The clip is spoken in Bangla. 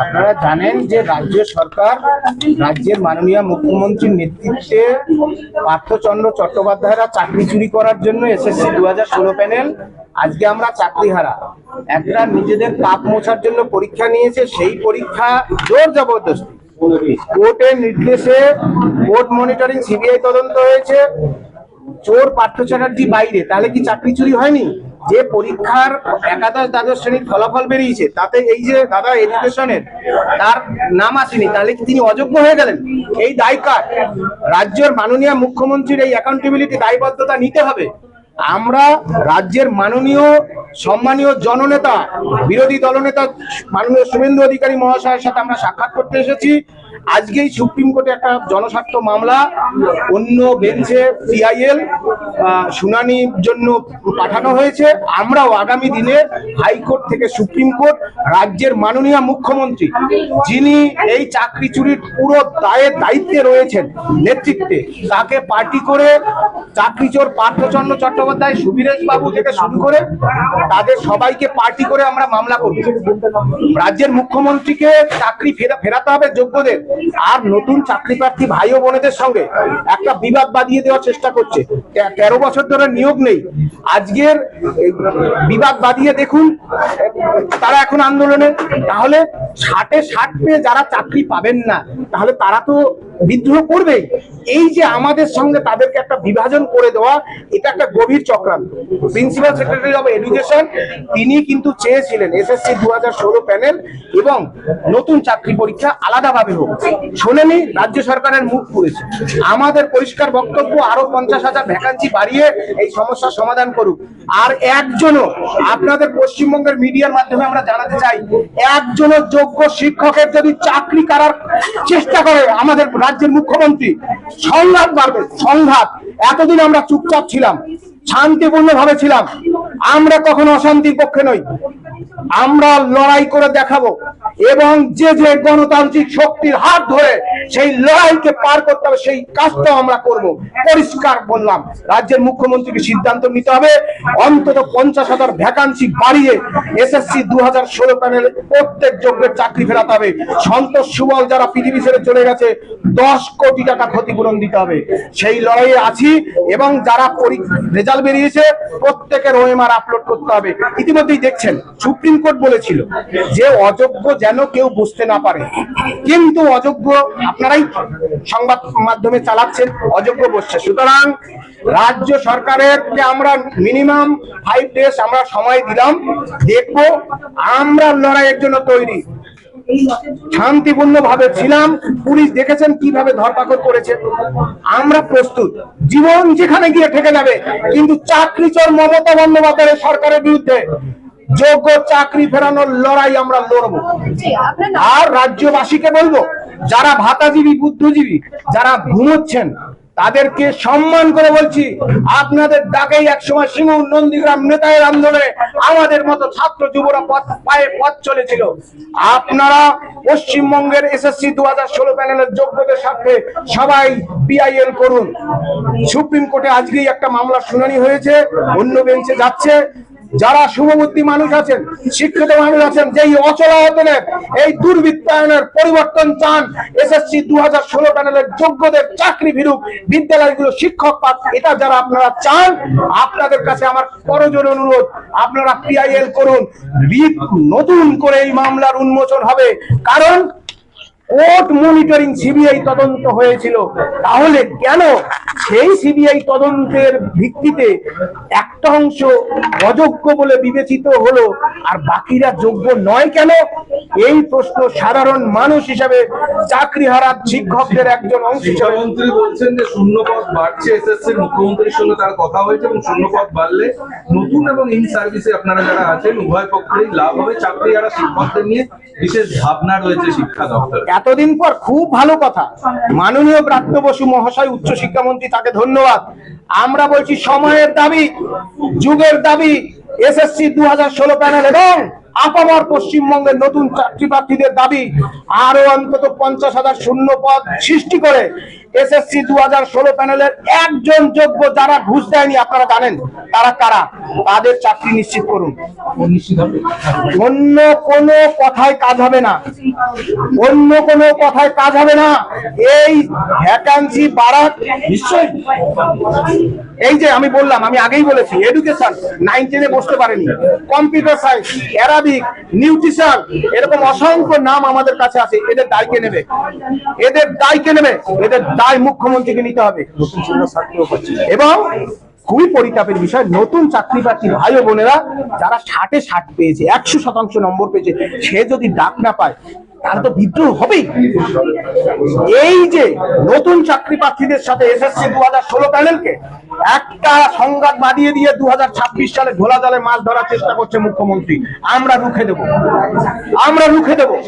আপনারা জানেন যে রাজ্য সরকার রাজ্যের মাননীয় মুখ্যমন্ত্রীর নেতৃত্বে পার্থচন্দ্র চট্টোপাধ্যায়রা চাকরি চুরি করার জন্য এসএসসি 2016 প্যানেল আজকে আমরা চাকরিহারা একটা নিজেদের পাপ মোছার জন্য পরীক্ষা নিয়েছে। সেই পরীক্ষা জোর জবরদস্তি কোর্টের নির্দেশে কোর্ট মনিটরিং সিবিআই তদন্ত হয়েছে। চোর পার্থ চ্যাটার্জি বাইরে, তাহলে কি চাকরি চুরি হয়নি? যে পরীক্ষার একাদশ দ্বাদশ শ্রেণীর ফলাফল বেরিয়েছে তাতে এই যে দাদা এডুকেশনের তার নাম আসেনি, তাহলে কি তিনি অযোগ্য হয়ে গেলেন? এই দায় কার? রাজ্যের মাননীয় মুখ্যমন্ত্রীর এই অ্যাকাউন্টেবিলিটি দায়বদ্ধতা নিতে হবে। আমরা রাজ্যের মাননীয় সম্মানীয় জননেতা বিরোধী দলনেতা মাননীয় শুভেন্দু অধিকারী মহাশয়ের সাথে আমরা সাক্ষাৎ করতে এসেছি। আজকেই সুপ্রিম কোর্টে একটা জনস্বার্থ মামলা অন্য বেঞ্চে সিআইএল শুনানির জন্য পাঠানো হয়েছে। আমরাও আগামী দিনে হাইকোর্ট থেকে সুপ্রিম কোর্ট রাজ্যের মাননীয় মুখ্যমন্ত্রী যিনি এই চাকরি চুরির পুরো দায়িত্বে রয়েছেন নেতৃত্বে, তাকে পার্টি করে চাকরি চোর পার্থচন্দ্র চট্টোপাধ্যায় সুবীরেশ বাবু থেকে শুরু করে তাদের সবাইকে পার্টি করে আমরা মামলা করব। রাজ্যের মুখ্যমন্ত্রীকে চাকরি ফেরাতে হবে যোগ্যদের, আর নতুন চাকরি প্রার্থী ভাই ও বোনেদের সঙ্গে একটা বিবাদ বাঁধিয়ে দেওয়ার চেষ্টা করছে। 13 বছর ধরে নিয়োগ নেই, আজকের বিবাদ বাঁধিয়ে দেখুন তারা এখন আন্দোলনে। তাহলে 60 পেয়ে যারা চাকরি পাবেন না তাহলে তারা তো বিদ্রোহ করবেই। এই যে আমাদের সঙ্গে তাদেরকে একটা বিভাজন করে দেওয়া, এটা একটা গভীর চক্রান্ত। প্রিন্সিপাল সেক্রেটারি অফ এডুকেশন তিনি কিন্তু চেয়েছিলেন এসএসসি 2016 প্যানেল এবং নতুন চাকরি পরীক্ষা আলাদাভাবে হোক, শোনেনি, রাজ্য সরকারের মুখ পুড়েছে। আমাদের পরিষ্কার বক্তব্য আরো 50,000 ভ্যাকান্সি বাড়িয়ে এই সমস্যার সমাধান করুক। আর একজনও আপনাদের পশ্চিমবঙ্গের মিডিয়ার মাধ্যমে আমরা জানাতে চাই, একজনও যোগ্য শিক্ষকের যদি চাকরি করার চেষ্টা করে আমাদের রাজ্যের মুখ্যমন্ত্রী, সংঘাত বাড়বে, সংঘাত। এতদিন আমরা চুপচাপ ছিলাম, শান্তিপূর্ণ ভাবে ছিলাম, আমরা কখনো অশান্তির পক্ষে নই। আমরা লড়াই করে দেখাবো এবং যে যে গণতান্ত্রিক শক্তির হাত ধরে সেই লড়াইকে পার করতে হবে সেই কাজটাও আমরা করব। পরিষ্কার বললাম, রাজ্যের মুখ্যমন্ত্রীকে সিদ্ধান্ত নিতে হবে অন্তত 50,000 ভ্যাকান্সি বাড়িয়ে এসএসসি 2016 প্যানেলে প্রত্যেক যোগ্যের চাকরি ফেরাতে হবে। সন্তোষ সুবল যারা পৃথিবী ছেড়ে চলে গেছে 10 কোটি টাকা ক্ষতিপূরণ দিতে হবে। সেই লড়াইয়ে আছি এবং যারা রেজাল্ট বেরিয়েছে প্রত্যেকের ওএমআর আপলোড করতে হবে। ইতিমধ্যেই দেখছেন সুপ্রিম কোর্ট বলেছিল যে অযোগ্য যেন কেউ বুঝতে না পারে, কিন্তু অযোগ্য আপনারাই সংবাদ মাধ্যমে চালাচ্ছেন, অযোগ্য বসছে। সুতরাং রাজ্য সরকারের আমরা মিনিমাম 5 ডেজ আমরা সময় দিলাম, দেখবো আমরা লড়াইয়ের জন্য তৈরি। শান্তিপূর্ণ ভাবে ছিলাম, পুলিশ দেখেছেন কিভাবে ধরপাকড় করেছে, আমরা প্রস্তুত, জীবন যেখানে গিয়ে ঠেকে যাবে, কিন্তু চাকরি চোর মমতা বন্দ্যোপাধ্যায়ের সরকারের বিরুদ্ধে যোগ্য চাকরি ফেরানোর লড়াই আমরা লড়বো। আর রাজ্যবাসীকে বলবো, যারা ভাতাজীবী বুদ্ধিজীবী যারা ঘুমোচ্ছেন তাদেরকে সম্মান করে বলছি, আপনাদের ডাকেই একসময় সিঙ্গুর নন্দীগ্রাম নেতায়ের আন্দোলনে আমাদের মতো ছাত্র যুবরা পায়ে পথ চলেছিল। আপনারা পশ্চিমবঙ্গের এসএসসি 2016 প্যানেলের যোগ্যদের সাথে সবাই বিআইএল করুন। সুপ্রিম কোর্টে আজকেই একটা মামলার শুনানি হয়েছে, অন্য বেঞ্চে যাচ্ছে। যারা শুভবুদ্ধি মানুষ আছেন, শিক্ষিত মানুষ আছেন, যেই অচলায়তনের এই দুর্বৃত্তায়নের পরিবর্তন চান, এসএসসি 2016 প্যানেলের যোগ্যদের চাকরি ফিরুক, বিদ্যালয়গুলো শিক্ষক পাক, এটা যারা আপনারা চান, আপনাদের কাছে আমার করজোড়ে অনুরোধ, আপনারা পিআইএল করুন। নতুন করে এই মামলার উন্মোচন হবে, কারণ কোর্ট মনিটরিং সিবিআই তদন্ত হয়েছিল। তাহলে কেন সেই সিবিআই তদন্তের ভিত্তিতে একটা অংশ অযোগ্য বলে বিবেচিত হলো আর বাকিরা যোগ্য নয় কেন? এই প্রশ্ন সাধারণ মানুষ হিসেবে চাকরি হারা শিক্ষকদের একজন অংশ। শিক্ষামন্ত্রী বলছেন যে শূন্যপদ বাড়ছে, এসএসসির মুখ্যমন্ত্রীর সঙ্গে তার কথা হয়েছে এবং শূন্যপদ বাড়লে নতুন এবং ইন সার্ভিসে আপনারা যারা আছেন উভয় পক্ষেরই লাভ হবে। চাকরি হারা শিক্ষকদের নিয়ে বিশেষ ভাবনা রয়েছে শিক্ষা দপ্তরে। এতদিন পর খুব ভালো কথা, মাননীয় ব্রাত্য বসু মহাশয় উচ্চ শিক্ষামন্ত্রী, তাকে ধন্যবাদ। আমরা বলছি সময়ের দাবি, যুগের দাবি এসএসসি 2016 প্যানেল এবং আপামর পশ্চিমবঙ্গের নতুন চাকরি প্রার্থীদের দাবি আরো অন্তত 50,000 শূন্য পদ সৃষ্টি করে এসএসসি 2016 প্যানেলের একজন যোগ্য যারা ঘুষ দেয়নি, আপনারা জানেন তারা কারা, তাদের চাকরি নিশ্চিত করুন। অন্য কোনো কথায় কাজ হবে না, অন্য কোনো কথায় কাজ হবে না। এই ভ্যাকান্সি বাড়াক নিশ্চয়ই। এই যে আমি বললাম, আমি আগেই বলেছি, এডুকেশন 9-10 বসতে পারেনি, কম্পিউটার সায়েন্স, অ্যারাবিক, নিউট্রিশন, এরকম অসংখ্য নাম আমাদের কাছে আছে। এদের দায় কে নেবে? এদের দায় কে নেবে? এদের দায় মুখ্যমন্ত্রীকে নিতে হবে। এবং খুবই পরিতাপের বিষয়, নতুন চাকরি প্রার্থী ভাই ও বোনেরা যারা 60-60 পেয়েছে, 100% নম্বর পেয়েছে, সে যদি ডাক না পায় তার তো বিদ্রোহ হবেই। এই যে নতুন চাকরি প্রার্থীদের সাথে এসএসসি 2016 প্যানেলকে একটা সংঘাত বাঁধিয়ে দিয়ে 2026 সালে ঘোলা জলে মাছ ধরার চেষ্টা করছে মুখ্যমন্ত্রী। আমরা রুখে দেব, আমরা রুখে দেব।